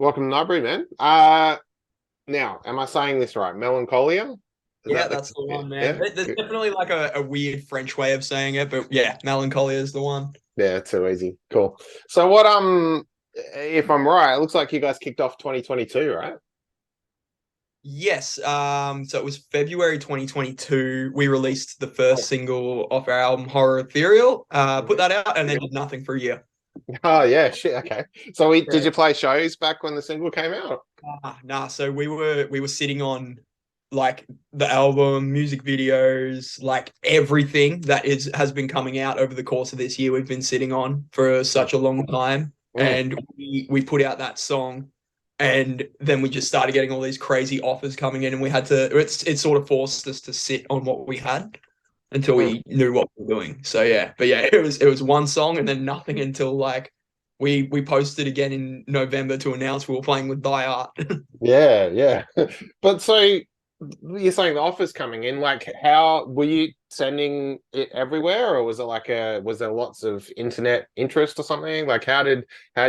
Welcome to Nightbreed, man. Now, am I saying this right? Melancholia? Is Yeah, that the that's the one, man. yeah? There's definitely like a weird French way of saying it, but yeah, Melancholia is the one. Yeah, too easy. Cool. So if I'm right, it looks like you guys kicked off 2022, right? Yes, so it was February 2022. We released the first single off our album, Horror Ethereal. Put that out and then did nothing for a year. Oh yeah, shit. Okay. So did Yeah. you play shows back when the single came out? Nah, so we were sitting on like the album, music videos, like everything that is has been coming out over the course of this year. We've been sitting on for such a long time, Mm. and we put out that song, and then we just started getting all these crazy offers coming in, and we had to. It sort of forced us to sit on what we had until Mm. we knew what we were doing. So yeah, but yeah, it was one song and then nothing until like we posted again in November to announce we were playing with Thy Art. Yeah, yeah. But so you're saying the offer's coming in, like how were you sending it everywhere, or was it like was there lots of internet interest or something? Like how'd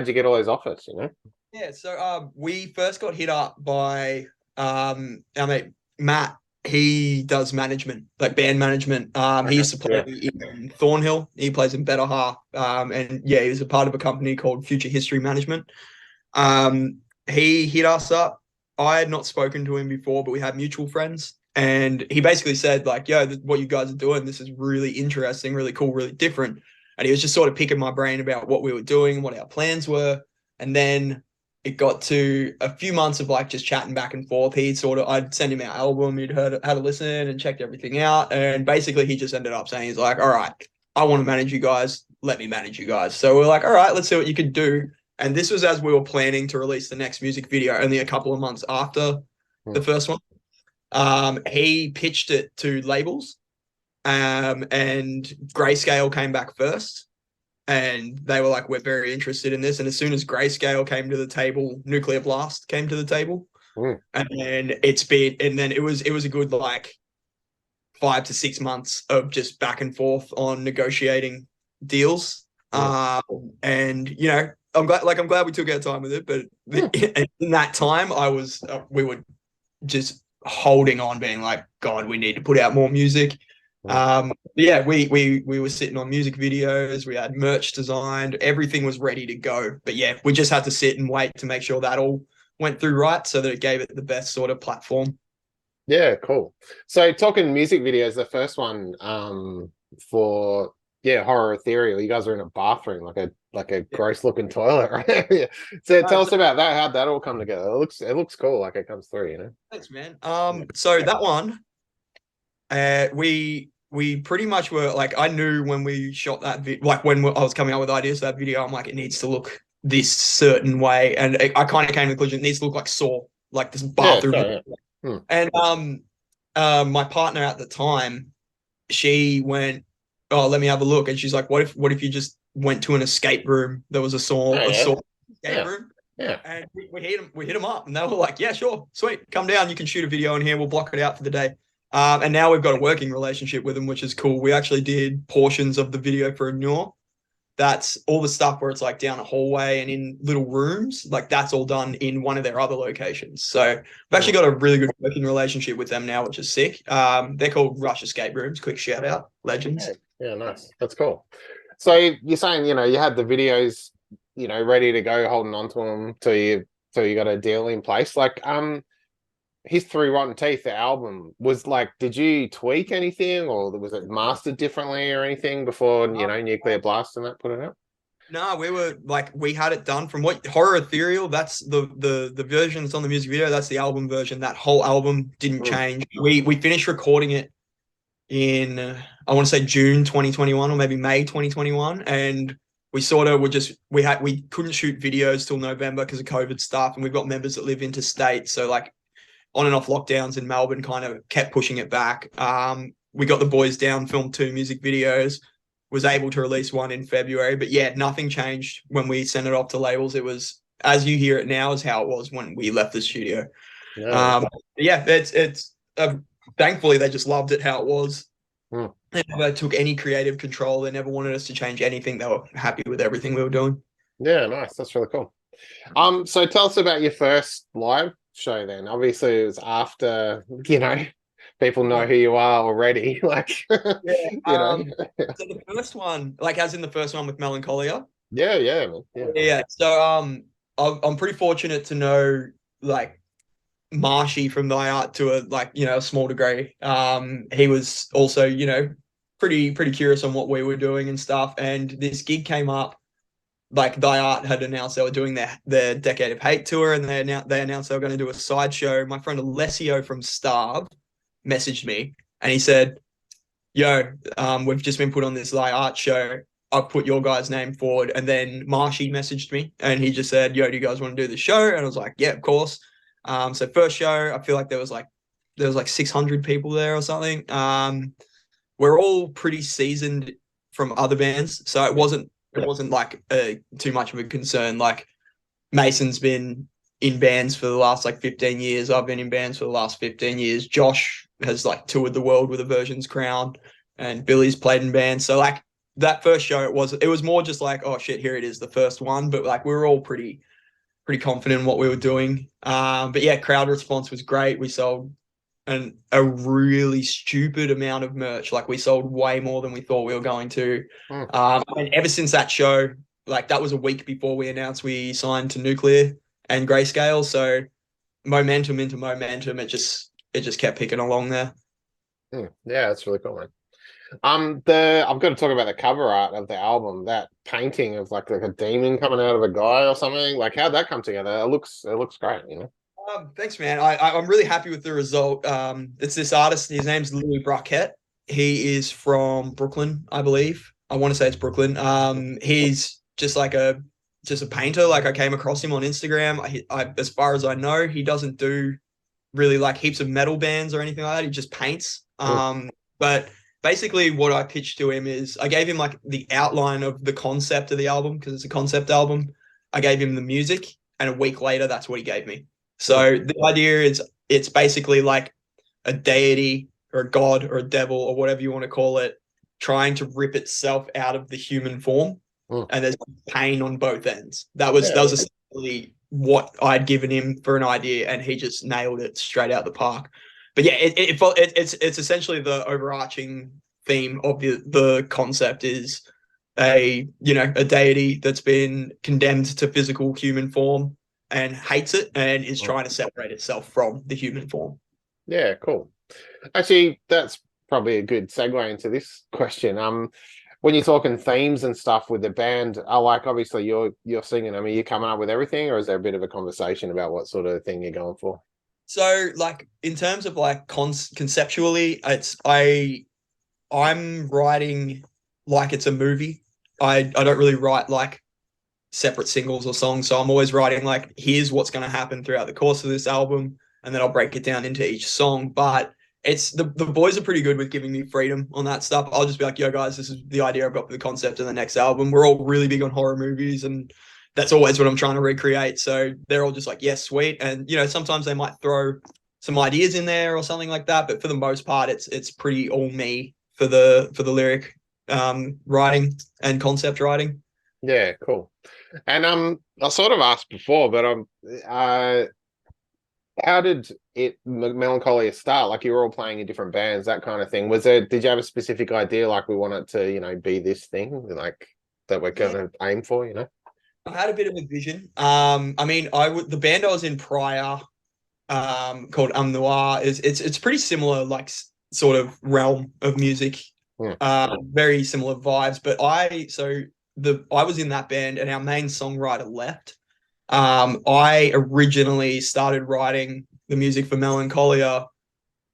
you get all those offers, you know? Yeah, so we first got hit up by our mate Matt. He does management, like band management. He Okay. used to play Yeah. in Thornhill. He plays in Better Half. And yeah, he was a part of a company called Future History Management. He hit us up. I had not spoken to him before, but we had mutual friends. And he basically said, like, yo, what you guys are doing, this is really interesting, really cool, really different. And he was just sort of picking my brain about what we were doing, what our plans were. And then it got to a few months of like just chatting back and forth. I'd send him our album, he'd had a listen and checked everything out. And basically he just ended up saying, he's like, all right, I want to manage you guys. Let me manage you guys. So we're like, all right, let's see what you can do. And this was as we were planning to release the next music video, only a couple of months after Hmm. the first one. He pitched it to labels, and Grayscale came back first, and they were like, "We're very interested in this." And as soon as Grayscale came to the table, Nuclear Blast came to the table, Hmm. and then it was a good like 5 to 6 months of just back and forth on negotiating deals. Hmm. And I'm glad we took our time with it, but Hmm. in that time, we were just holding on, being like, God, we need to put out more music. Hmm. Yeah, we were sitting on music videos, we had merch designed, everything was ready to go. But yeah, we just had to sit and wait to make sure that all went through right, so that it gave it the best sort of platform. Yeah, cool. So talking music videos, the first one for Horror Ethereal, you guys are in a bathroom, like a Yeah. gross looking toilet, right? Yeah. So tell So us about that, how'd that all come together? It looks cool, like it comes through, you know? thanks, man. So that one, we pretty much were like, I knew when we shot that like when I was coming up with ideas for that video, I'm like, it needs to look this certain way, and I kind of came to the conclusion it needs to look like Saw, like this Yeah, bathroom. sure, yeah. Hmm. And my partner at the time, she went, "Oh, let me have a look." And she's like, "What if you just went to an escape room? There was a Oh, yeah. Saw escape Yeah. room." Yeah. And we hit them up, and they were like, "Yeah, sure, sweet, come down. You can shoot a video in here. We'll block it out for the day." And now we've got a working relationship with them, which is cool. We actually did portions of the video for Noor. That's all the stuff where it's like down a hallway and in little rooms. Like that's all done in one of their other locations. So we've Hmm. actually got a really good working relationship with them now, which is sick. They're called Rush Escape Rooms. Quick shout out, Yeah, legends. yeah, nice. That's cool. So you're saying, you had the videos, ready to go, holding on to them till you got a deal in place. Like, History Rotten Teeth, the album was like, did you tweak anything, or was it mastered differently or anything before, Nuclear Blast and that put it out? No, we were like we had it done from what Horror Ethereal. That's the version that's on the music video. That's the album version. That whole album didn't Mm. change. We finished recording it in I want to say June 2021 or maybe May 2021, and we sort of were just we couldn't shoot videos till November because of COVID stuff, and we've got members that live interstate, so like on and off lockdowns in Melbourne kind of kept pushing it back. We got the boys down, filmed 2 music videos, was able to release one in February, but yeah, nothing changed when we sent it off to labels. It was as you hear it now is how it was when we left the studio. No. Yeah, it's thankfully they just loved it how it was. Mm. They never took any creative control. They never wanted us to change anything. They were happy with everything we were doing. Yeah, nice. That's really cool. So tell us about your first live show then. Obviously, it was after, people know who you are already. Like, Yeah. you know. So the first one, like as in the first one with Melancholia. Yeah, yeah, man. Yeah. Yeah. So I'm pretty fortunate to know like Marshy from Thy Art to a like a small degree. He was also pretty curious on what we were doing and stuff. And this gig came up. Like Thy Art had announced they were doing their Decade of Hate tour, and they announced they were going to do a sideshow. My friend Alessio from Starve messaged me, and he said, "Yo, we've just been put on this Thy Art show. I've put your guy's name forward." And then Marshy messaged me, and he just said, "Yo, do you guys want to do the show?" And I was like, "Yeah, of course." So first show, I feel like there was like 600 people there or something. We're all pretty seasoned from other bands, so it wasn't like too much of a concern. Like Mason's been in bands for the last like 15 years. I've been in bands for the last 15 years. Josh has like toured the world with Aversion's Crown, and Billy's played in bands. So like that first show, it was more just like, oh shit, here it is, the first one. But like we were all pretty confident in what we were doing. But yeah, crowd response was great. We sold a really stupid amount of merch. Like we sold way more than we thought we were going to. Hmm. And ever since that show, like that was a week before we announced we signed to Nuclear and Grayscale. So momentum into momentum, it just kept picking along there. Yeah, that's really cool, man. I've got to talk about the cover art of the album. That painting of like a demon coming out of a guy or something. Like, how'd that come together? It looks great, you know. Thanks, man. I'm really happy with the result. It's this artist. His name's Louis Braquette. He is from Brooklyn, I believe. I want to say it's Brooklyn. He's just a painter. Like I came across him on Instagram. As far as I know, he doesn't do really like heaps of metal bands or anything like that. He just paints. But basically, what I pitched to him is I gave him like the outline of the concept of the album because it's a concept album. I gave him the music, and a week later, that's what he gave me. So the idea is it's basically like a deity or a god or a devil or whatever you want to call it, trying to rip itself out of the human form. And there's pain on both ends. That was essentially what I'd given him for an idea, and he just nailed it straight out the park. But yeah, it's essentially the overarching theme of the concept is a deity that's been condemned to physical human form and hates it and is trying to separate itself from the human form. Yeah, cool. Actually, that's probably a good segue into this question. When you're talking themes and stuff with the band, I like obviously you're singing. I mean, you coming up with everything, or is there a bit of a conversation about what sort of thing you're going for? So, like in terms of like conceptually, I'm writing like it's a movie. I don't really write like separate singles or songs. So I'm always writing like, here's what's going to happen throughout the course of this album, and then I'll break it down into each song. But it's the boys are pretty good with giving me freedom on that stuff. I'll just be like, yo guys, this is the idea I've got for the concept of the next album. We're all really big on horror movies, and that's always what I'm trying to recreate. So they're all just like, yes, sweet. And sometimes they might throw some ideas in there or something like that, but for the most part, it's pretty all me for the lyric writing and concept writing. Yeah, cool. And I sort of asked before, but how did Melancholia start? Like you were all playing in different bands, that kind of thing. Did you have a specific idea, like we want it to, be this thing, like that we're gonna aim for? I had a bit of a vision. I mean, the band I was in prior, called Noir it's pretty similar, like sort of realm of music, very similar vibes. But I was in that band, and our main songwriter left. I originally started writing the music for Melancholia,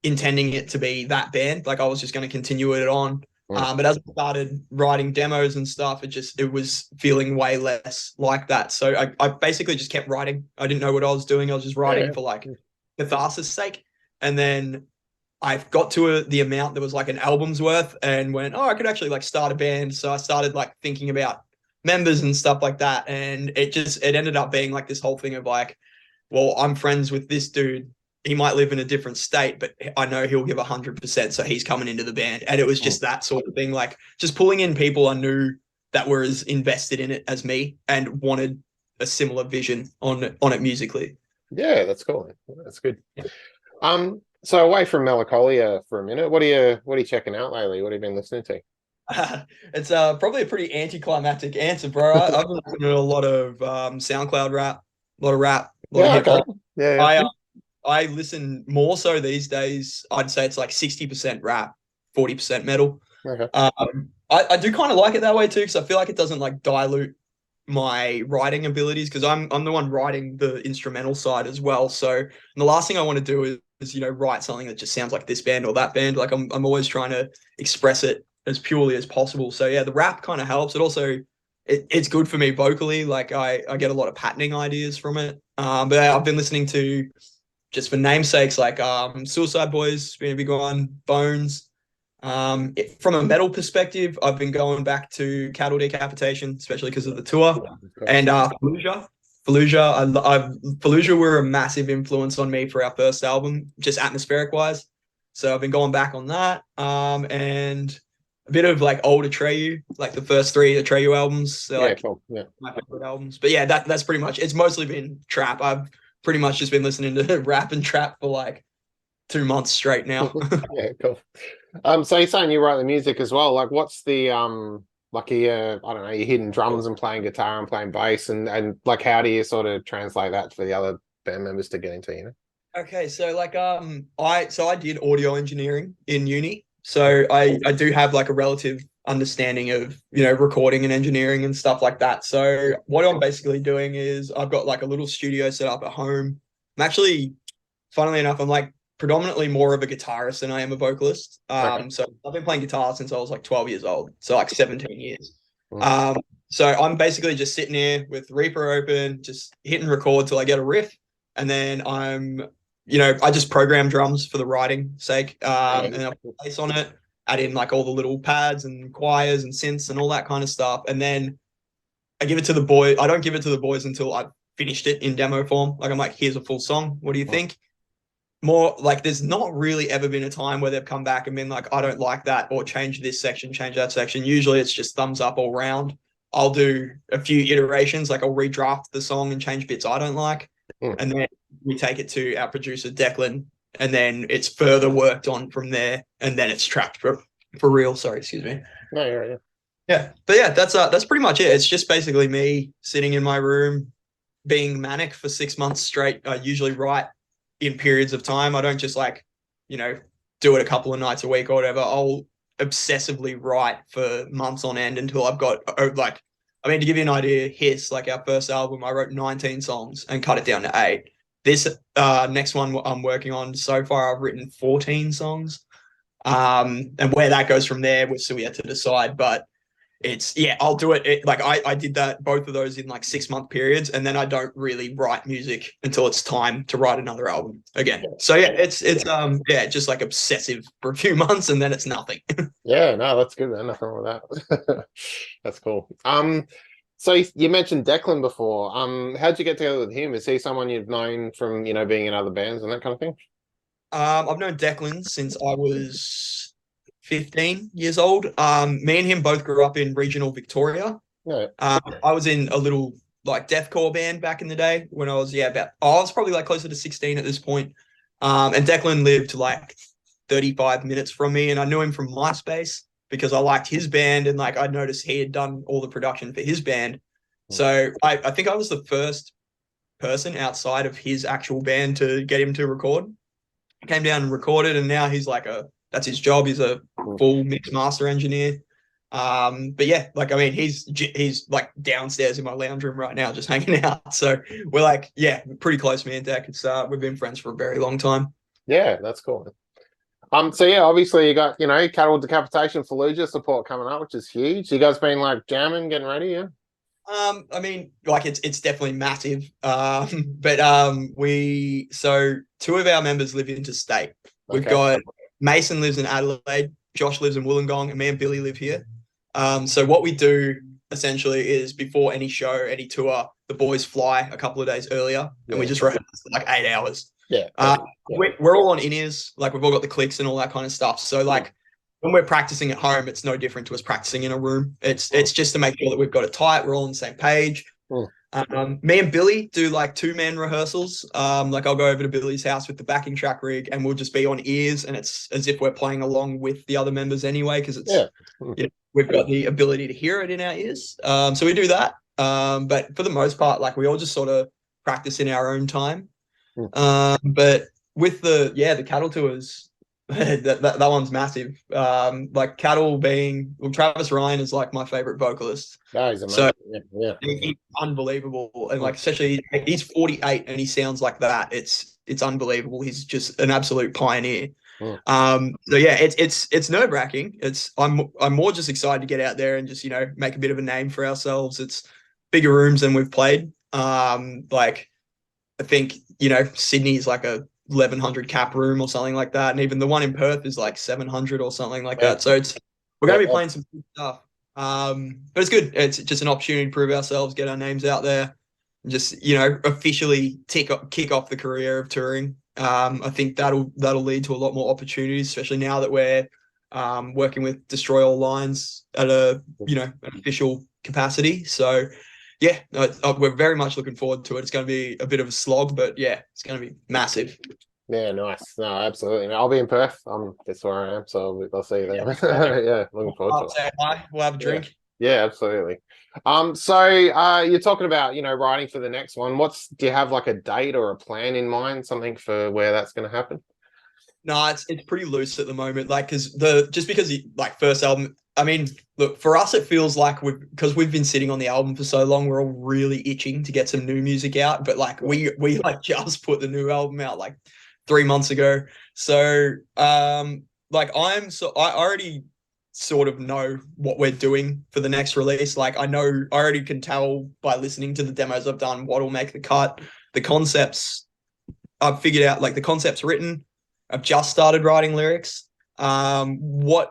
intending it to be that band. Like I was just going to continue it on. But as I started writing demos and stuff, it was feeling way less like that. So I basically just kept writing. I didn't know what I was doing. I was just writing for like catharsis sake. And then I got to the amount that was like an album's worth and went, oh, I could actually like start a band. So I started like thinking about members and stuff like that. And it ended up being like this whole thing of like, well, I'm friends with this dude. He might live in a different state, but I know he'll give 100%. So he's coming into the band. And it was just that sort of thing, like just pulling in people I knew that were as invested in it as me and wanted a similar vision on it musically. Yeah, that's cool. That's good. So away from Melancholia for a minute, what are you checking out lately? What have you been listening to? It's probably a pretty anticlimactic answer, bro. I've been listening to a lot of SoundCloud rap, a lot of rap, a lot of Yeah, hip okay. hop. Yeah, I I listen more so these days. I'd say it's like 60% rap, 40% metal. okay. I do kind of like it that way too, because I feel like it doesn't like dilute my writing abilities, because I'm the one writing the instrumental side as well. So the last thing I want to do is write something that just sounds like this band or that band. Like I'm always trying to express it as purely as possible. So yeah, the rap kind of helps. It also it's good for me vocally. Like I get a lot of patterning ideas from it. But I've been listening to, just for namesakes, like Suicide Boys, been a big one, Bones. From a metal perspective, I've been going back to Cattle Decapitation, especially because of the tour, and Fallujah. Fallujah were a massive influence on me for our first album, just atmospheric wise. So I've been going back on that, and a bit of like old Atreyu, like the first 3 Atreyu albums. They're like cool. Yeah, my favorite albums. But yeah, that's pretty much. It's mostly been trap. I've pretty much just been listening to rap and trap for like 2 months straight now. yeah, cool. So you're saying you write the music as well? Like, what's the like I don't know, you're hitting drums and playing guitar and playing bass, and like, how do you sort of translate that for the other band members to get into? Okay, so like I did audio engineering in uni. So I do have like a relative understanding of, recording and engineering and stuff like that. So what I'm basically doing is I've got like a little studio set up at home. I'm actually, funnily enough, I'm like predominantly more of a guitarist than I am a vocalist. Okay. So I've been playing guitar since I was like 12 years old. So like 17 years. Mm. So I'm basically just sitting here with Reaper open, just hitting record till I get a riff. And then I just program drums for the writing sake, and I put bass on it, add in like all the little pads and choirs and synths and all that kind of stuff. And then I give it to the boy. I don't give it to the boys until I've finished it in demo form. Like I'm like, here's a full song. What do you think? More like, there's not really ever been a time where they've come back and been like, I don't like that, or change this section, change that section. Usually it's just thumbs up all round. I'll do a few iterations, like I'll redraft the song and change bits I don't like. And then we take it to our producer, Declan, and then it's further worked on from there. And then it's tracked for real. Sorry, excuse me. No, you're right. Yeah. But yeah, that's pretty much it. It's just basically me sitting in my room, being manic for 6 months straight. I usually write in periods of time. I don't just like, do it a couple of nights a week or whatever. I'll obsessively write for months on end until I've got to give you an idea, Hiss, like our first album, I wrote 19 songs and cut it down to 8. This next one I'm working on, so far I've written 14 songs. And where that goes from there, we're still yet to decide. But I'll do it. I did both of those in like 6-month periods, and then I don't really write music until it's time to write another album again. So yeah, it's just like obsessive for a few months, and then it's nothing. Yeah, no, that's good, man. Nothing wrong with that. That's cool. So you mentioned Declan before. How'd you get together with him? Is he someone you've known from, being in other bands and that kind of thing? I've known Declan since I was 15 years old. Me and him both grew up in regional Victoria. Yeah. I was in a little like deathcore band back in the day when I was I was probably like closer to 16 at this point. And Declan lived like 35 minutes from me, and I knew him from MySpace because I liked his band, and like I noticed he had done all the production for his band. So I think I was the first person outside of his actual band to get him to record. I came down and recorded, and now he's like that's his job. He's a full mix master engineer. But yeah, he's like downstairs in my lounge room right now, just hanging out. So we're like, pretty close, me and Deck. We've been friends for a very long time. Yeah, that's cool. So yeah, obviously you got, Cattle Decapitation Fallujah support coming up, which is huge. You guys been like jamming, getting ready, yeah? It's definitely massive. But 2 of our members live interstate. We've got Mason lives in Adelaide, Josh lives in Wollongong, and me and Billy live here. So what we do essentially is before any show, any tour, the boys fly a couple of days earlier, and we just rehearse like 8 hours. Yeah. We're all on in-ears, like we've all got the clicks and all that kind of stuff. So like when we're practicing at home, it's no different to us practicing in a room. It's just to make sure that we've got it tight. We're all on the same page. Me and Billy do like 2-man rehearsals. Like I'll go over to Billy's house with the backing track rig, and we'll just be on ears, and it's as if we're playing along with the other members anyway, because it's we've got the ability to hear it in our ears. So we do that. But for the most part, like we all just sort of practice in our own time. But with the cattle tours, that one's massive. Like cattle being, well, Travis Ryan is like my favorite vocalist. That is amazing. So he's unbelievable, and like especially he's 48 and he sounds like that. It's unbelievable. He's just an absolute pioneer. So yeah, it's nerve wracking. I'm more just excited to get out there and just make a bit of a name for ourselves. It's bigger rooms than we've played. Like I think Sydney's like a 1,100 cap room or something like that, and even the one in Perth is like 700 or something like that. So we're going to be playing some good stuff. But it's good. It's just an opportunity to prove ourselves, get our names out there, and just officially kick off the career of touring. I think that'll lead to a lot more opportunities, especially now that we're working with Destroy All Lines at an official capacity. So yeah, we're very much looking forward to it. It's going to be a bit of a slog, but yeah, it's going to be massive. Yeah, nice. No, absolutely. I'll be in Perth. That's where I am, so I'll see you there. Yeah, looking forward to it. Hi. We'll have a drink. Yeah, absolutely. So you're talking about writing for the next one. Do you have like a date or a plan in mind, something for where that's going to happen? No, it's pretty loose at the moment. Like, because first album. I mean, look, for us, it feels like because we've been sitting on the album for so long, we're all really itching to get some new music out. But like we like just put the new album out like 3 months ago. So like I already sort of know what we're doing for the next release. Like I already can tell by listening to the demos I've done what'll make the cut. The concepts I've figured out, like the concept's written. I've just started writing lyrics. What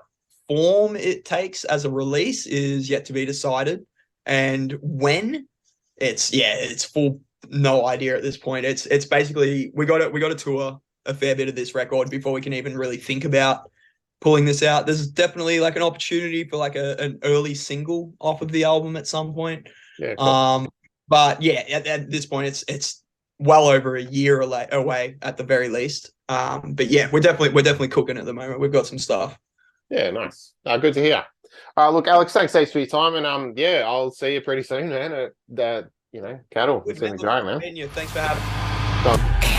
form it takes as a release is yet to be decided, and when it's full no idea at this point. It's basically we got to tour a fair bit of this record before we can even really think about pulling this out. There's definitely like an opportunity for like an early single off of the album at some point. Yeah, cool. But yeah, at this point it's well over a year away at the very least. But yeah, we're definitely cooking at the moment. We've got some stuff. Yeah, nice. Good to hear. Look, Alex, thanks for your time, and yeah, I'll see you pretty soon, man. Cattle. It's gonna be great, man. Thanks for having me.